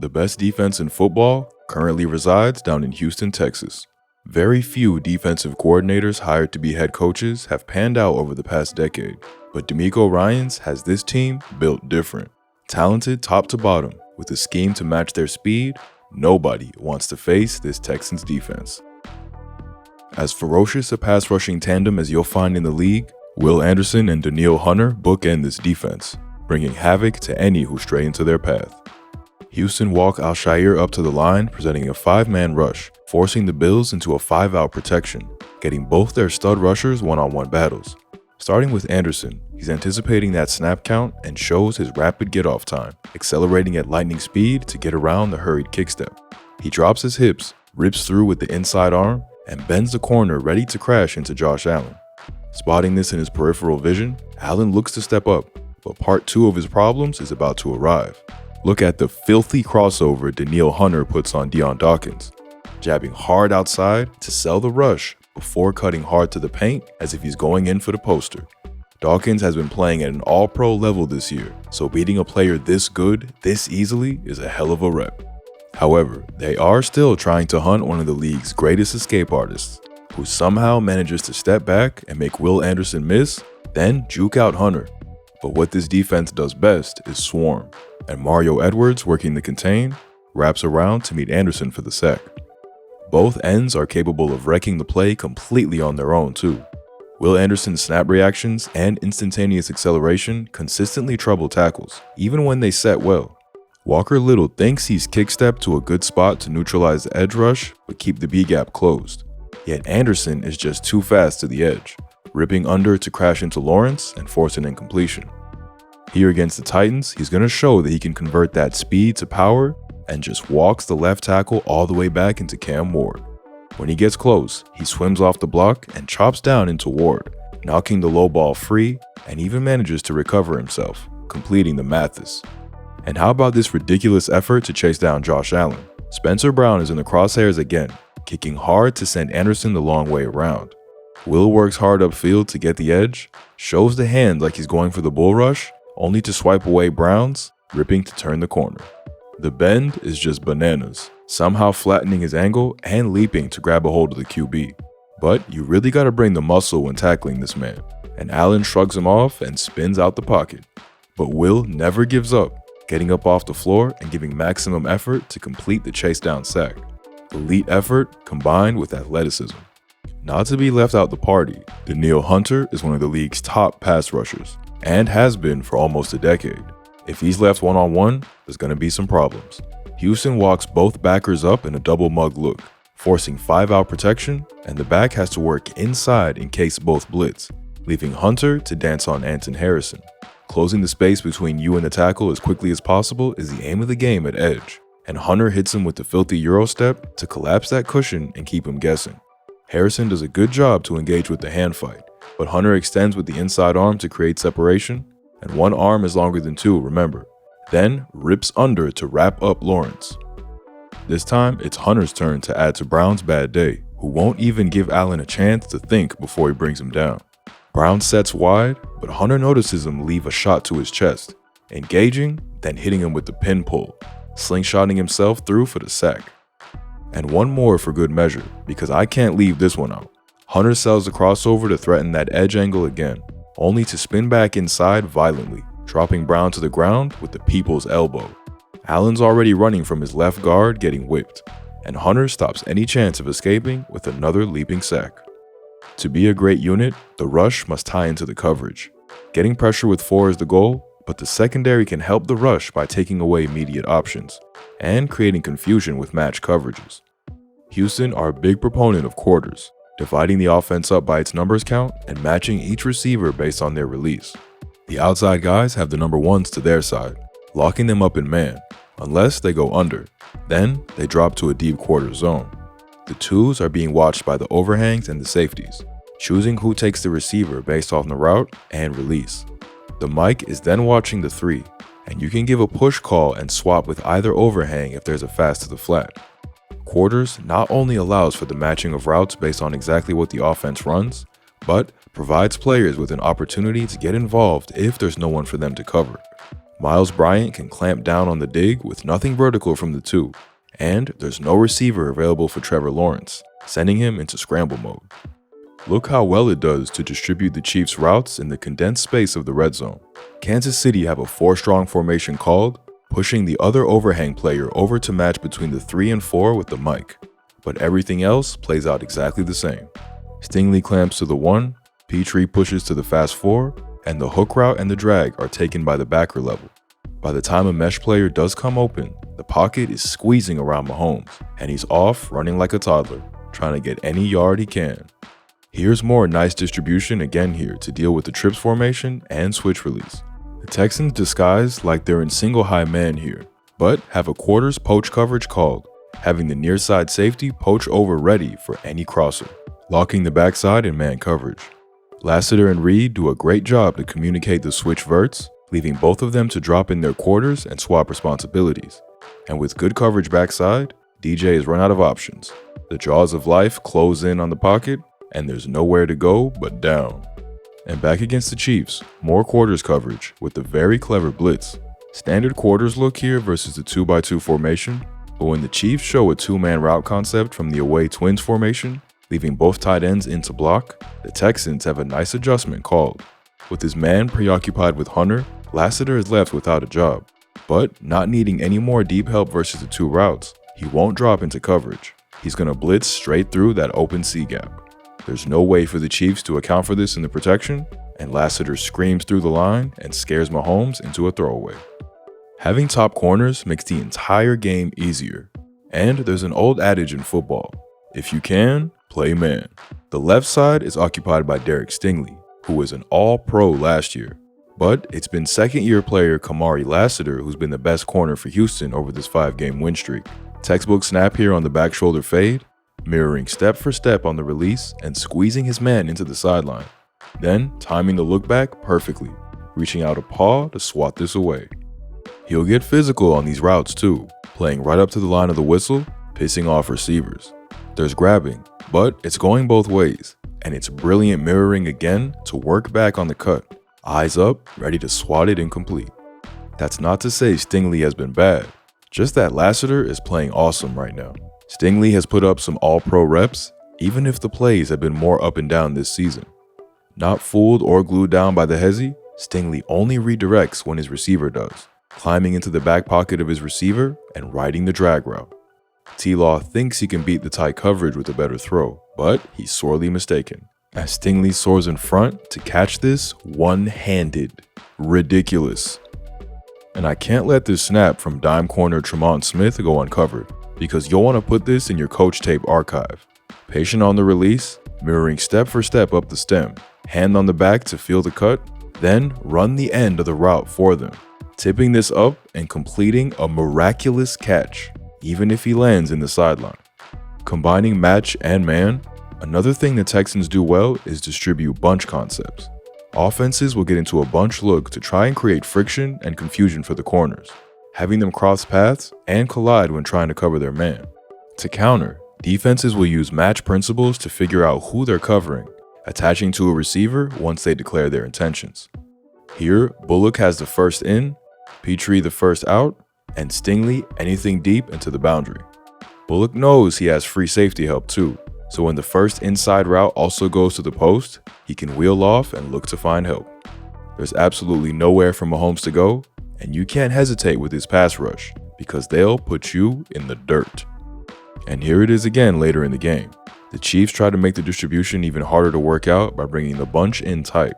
The best defense in football currently resides down in Houston, Texas. Very few defensive coordinators hired to be head coaches have panned out over the past decade, but DeMeco Ryans has this team built different. Talented top to bottom, with a scheme to match their speed, nobody wants to face this Texans defense. As ferocious a pass rushing tandem as you'll find in the league, Will Anderson and Danielle Hunter bookend this defense, bringing havoc to any who stray into their path. Houston walk Al-Shaair up to the line, presenting a 5-man rush, forcing the Bills into a 5-out protection, getting both their stud rushers one-on-one battles. Starting with Anderson, he's anticipating that snap count and shows his rapid get-off time, accelerating at lightning speed to get around the hurried kickstep. He drops his hips, rips through with the inside arm, and bends the corner ready to crash into Josh Allen. Spotting this in his peripheral vision, Allen looks to step up, but part 2 of his problems is about to arrive. Look at the filthy crossover Danielle Hunter puts on Dion Dawkins, jabbing hard outside to sell the rush before cutting hard to the paint as if he's going in for the poster. Dawkins has been playing at an all-pro level this year, so beating a player this good, this easily is a hell of a rep. However, they are still trying to hunt one of the league's greatest escape artists, who somehow manages to step back and make Will Anderson miss, then juke out Hunter. But what this defense does best is swarm, and Mario Edwards, working the contain, wraps around to meet Anderson for the sack. Both ends are capable of wrecking the play completely on their own too. Will Anderson's snap reactions and instantaneous acceleration consistently trouble tackles, even when they set well. Walker Little thinks he's kickstepped to a good spot to neutralize the edge rush, but keep the B-gap closed. Yet Anderson is just too fast to the edge, ripping under to crash into Lawrence and force an incompletion. Here against the Titans, he's going to show that he can convert that speed to power and just walks the left tackle all the way back into Cam Ward. When he gets close, he swims off the block and chops down into Ward, knocking the low ball free and even manages to recover himself, completing the Mathis. And how about this ridiculous effort to chase down Josh Allen? Spencer Brown is in the crosshairs again, kicking hard to send Anderson the long way around. Will works hard upfield to get the edge, shows the hand like he's going for the bull rush, only to swipe away Brown's, ripping to turn the corner. The bend is just bananas, somehow flattening his angle and leaping to grab a hold of the QB. But you really gotta bring the muscle when tackling this man, and Allen shrugs him off and spins out the pocket. But Will never gives up, getting up off the floor and giving maximum effort to complete the chase down sack. Elite effort combined with athleticism. Not to be left out the party, Danielle Hunter is one of the league's top pass rushers, and has been for almost a decade. If he's left one-on-one, there's going to be some problems. Houston walks both backers up in a double mug look, forcing 5-out protection, and the back has to work inside in case both blitz, leaving Hunter to dance on Anton Harrison. Closing the space between you and the tackle as quickly as possible is the aim of the game at edge, and Hunter hits him with the filthy Euro step to collapse that cushion and keep him guessing. Harrison does a good job to engage with the hand fight, but Hunter extends with the inside arm to create separation, and one arm is longer than two, remember, then rips under to wrap up Lawrence. This time, it's Hunter's turn to add to Brown's bad day, who won't even give Allen a chance to think before he brings him down. Brown sets wide, but Hunter notices him leave a shot to his chest, engaging, then hitting him with the pin pull, slingshotting himself through for the sack. And one more for good measure, because I can't leave this one out. Hunter sells the crossover to threaten that edge angle again, only to spin back inside violently, dropping Brown to the ground with the people's elbow. Allen's already running from his left guard getting whipped, and Hunter stops any chance of escaping with another leaping sack. To be a great unit, the rush must tie into the coverage. Getting pressure with 4 is the goal, but the secondary can help the rush by taking away immediate options and creating confusion with match coverages. Houston are a big proponent of quarters, dividing the offense up by its numbers count and matching each receiver based on their release. The outside guys have the number 1s to their side, locking them up in man, unless they go under. Then they drop to a deep quarter zone. The 2s are being watched by the overhangs and the safeties, choosing who takes the receiver based on the route and release. The mic is then watching the 3, and you can give a push call and swap with either overhang if there's a fast to the flat. Quarters not only allows for the matching of routes based on exactly what the offense runs, but provides players with an opportunity to get involved if there's no one for them to cover. Miles Bryant can clamp down on the dig with nothing vertical from the 2, and there's no receiver available for Trevor Lawrence, sending him into scramble mode. Look how well it does to distribute the Chiefs' routes in the condensed space of the red zone. Kansas City have a 4-strong formation called, pushing the other overhang player over to match between the 3 and 4 with the Mike, but everything else plays out exactly the same. Stingley clamps to the 1, Petri pushes to the fast 4, and the hook route and the drag are taken by the backer level. By the time a mesh player does come open, the pocket is squeezing around Mahomes, and he's off running like a toddler, trying to get any yard he can. Here's more nice distribution again here to deal with the trips formation and switch release. The Texans disguise like they're in single high man here, but have a quarters poach coverage called, having the near side safety poach over ready for any crosser, locking the backside in man coverage. Lassiter and Reed do a great job to communicate the switch verts, leaving both of them to drop in their quarters and swap responsibilities. And with good coverage backside, DJ has run out of options. The jaws of life close in on the pocket, and there's nowhere to go but down. And back against the Chiefs, more quarters coverage with the very clever blitz. Standard quarters look here versus the 2x2 formation, but when the Chiefs show a 2-man route concept from the away twins formation, leaving both tight ends in to block, the Texans have a nice adjustment called. With his man preoccupied with Hunter, Lassiter is left without a job. But not needing any more deep help versus the 2 routes, he won't drop into coverage. He's going to blitz straight through that open C gap. There's no way for the Chiefs to account for this in the protection, and Lassiter screams through the line and scares Mahomes into a throwaway. Having top corners makes the entire game easier. And there's an old adage in football: if you can, play man. The left side is occupied by Derek Stingley, who was an all-pro last year. But it's been second-year player Kamari Lassiter who's been the best corner for Houston over this 5-game win streak. Textbook snap here on the back shoulder fade, mirroring step for step on the release and squeezing his man into the sideline. Then timing the look back perfectly, reaching out a paw to swat this away. He'll get physical on these routes too, playing right up to the line of the whistle, pissing off receivers. There's grabbing, but it's going both ways, and it's brilliant mirroring again to work back on the cut. Eyes up, ready to swat it incomplete. That's not to say Stingley has been bad, just that Lassiter is playing awesome right now. Stingley has put up some all-pro reps, even if the plays have been more up and down this season. Not fooled or glued down by the hezzy, Stingley only redirects when his receiver does, climbing into the back pocket of his receiver and riding the drag route. T-Law thinks he can beat the tight coverage with a better throw, but he's sorely mistaken, as Stingley soars in front to catch this one-handed. Ridiculous. And I can't let this snap from dime corner Tremont Smith go uncovered, because you'll want to put this in your coach tape archive. Patient on the release, mirroring step for step up the stem, hand on the back to feel the cut, then run the end of the route for them, tipping this up and completing a miraculous catch, even if he lands in the sideline. Combining match and man, another thing the Texans do well is distribute bunch concepts. Offenses will get into a bunch look to try and create friction and confusion for the corners, having them cross paths and collide when trying to cover their man. To counter, defenses will use match principles to figure out who they're covering, attaching to a receiver once they declare their intentions. Here, Bullock has the first in, Petri the first out, and Stingley anything deep into the boundary. Bullock knows he has free safety help too, so when the first inside route also goes to the post, he can wheel off and look to find help. There's absolutely nowhere for Mahomes to go, and you can't hesitate with his pass rush, because they'll put you in the dirt. And here it is again later in the game. The Chiefs try to make the distribution even harder to work out by bringing the bunch in tight,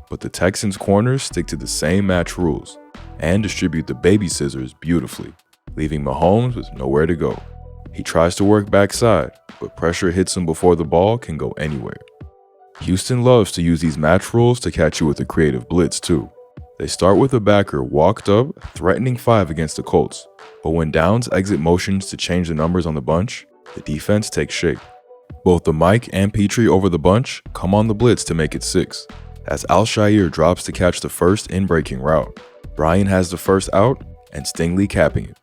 but the Texans corners stick to the same match rules and distribute the baby scissors beautifully, leaving Mahomes with nowhere to go. He tries to work backside, but pressure hits him before the ball can go anywhere. Houston loves to use these match rules to catch you with a creative blitz too. They start with a backer walked up, threatening 5 against the Colts, but when Downs exit motions to change the numbers on the bunch, the defense takes shape. Both the Mike and Petri over the bunch come on the blitz to make it 6, as Al-Shaair drops to catch the first in-breaking route. Bryan has the first out, and Stingley capping it.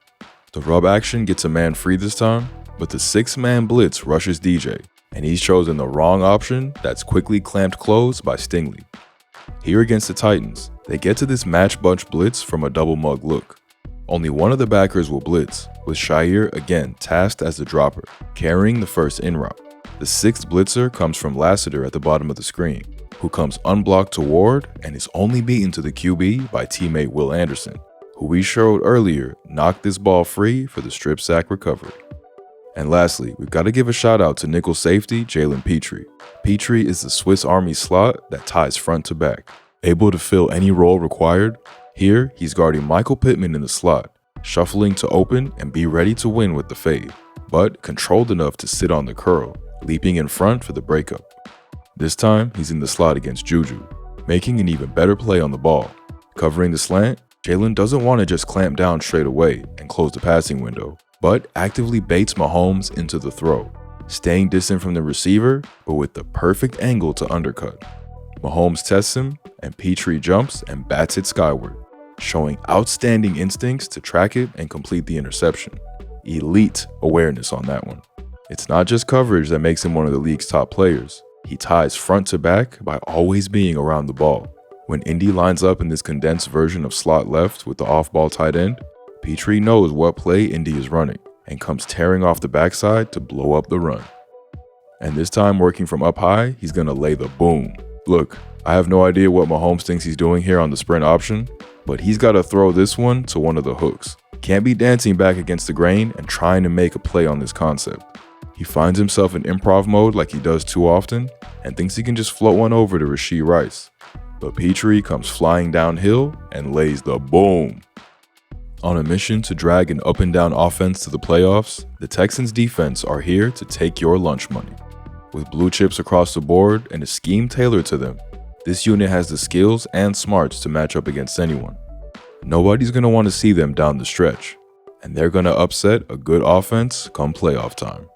The rub action gets a man free this time, but the 6-man blitz rushes DJ, and he's chosen the wrong option that's quickly clamped closed by Stingley. Here against the Titans, they get to this match bunch blitz from a double mug look. Only one of the backers will blitz, with Shire again tasked as the dropper, carrying the first in route. The sixth blitzer comes from Lassiter at the bottom of the screen, who comes unblocked toward and is only beaten to the QB by teammate Will Anderson, who we showed earlier knocked this ball free for the strip sack recovery. And lastly, we've got to give a shout out to nickel safety Jaylen Petri. Petri is the Swiss Army slot that ties front to back, able to fill any role required. Here, he's guarding Michael Pittman in the slot, shuffling to open and be ready to win with the fade, but controlled enough to sit on the curl, leaping in front for the breakup. This time, he's in the slot against Juju, making an even better play on the ball. Covering the slant, Jaylen doesn't want to just clamp down straight away and close the passing window, but actively baits Mahomes into the throw, staying distant from the receiver, but with the perfect angle to undercut. Mahomes tests him, and Petri jumps and bats it skyward, showing outstanding instincts to track it and complete the interception. Elite awareness on that one. It's not just coverage that makes him one of the league's top players. He ties front to back by always being around the ball. When Indy lines up in this condensed version of slot left with the off-ball tight end, Petri knows what play Indy is running and comes tearing off the backside to blow up the run. And this time, working from up high, he's going to lay the boom. Look, I have no idea what Mahomes thinks he's doing here on the sprint option, but he's got to throw this one to one of the hooks. Can't be dancing back against the grain and trying to make a play on this concept. He finds himself in improv mode like he does too often and thinks he can just float one over to Rashee Rice. But Petri comes flying downhill and lays the boom. On a mission to drag an up and down offense to the playoffs, the Texans defense are here to take your lunch money. With blue chips across the board and a scheme tailored to them, this unit has the skills and smarts to match up against anyone. Nobody's going to want to see them down the stretch, and they're going to upset a good offense come playoff time.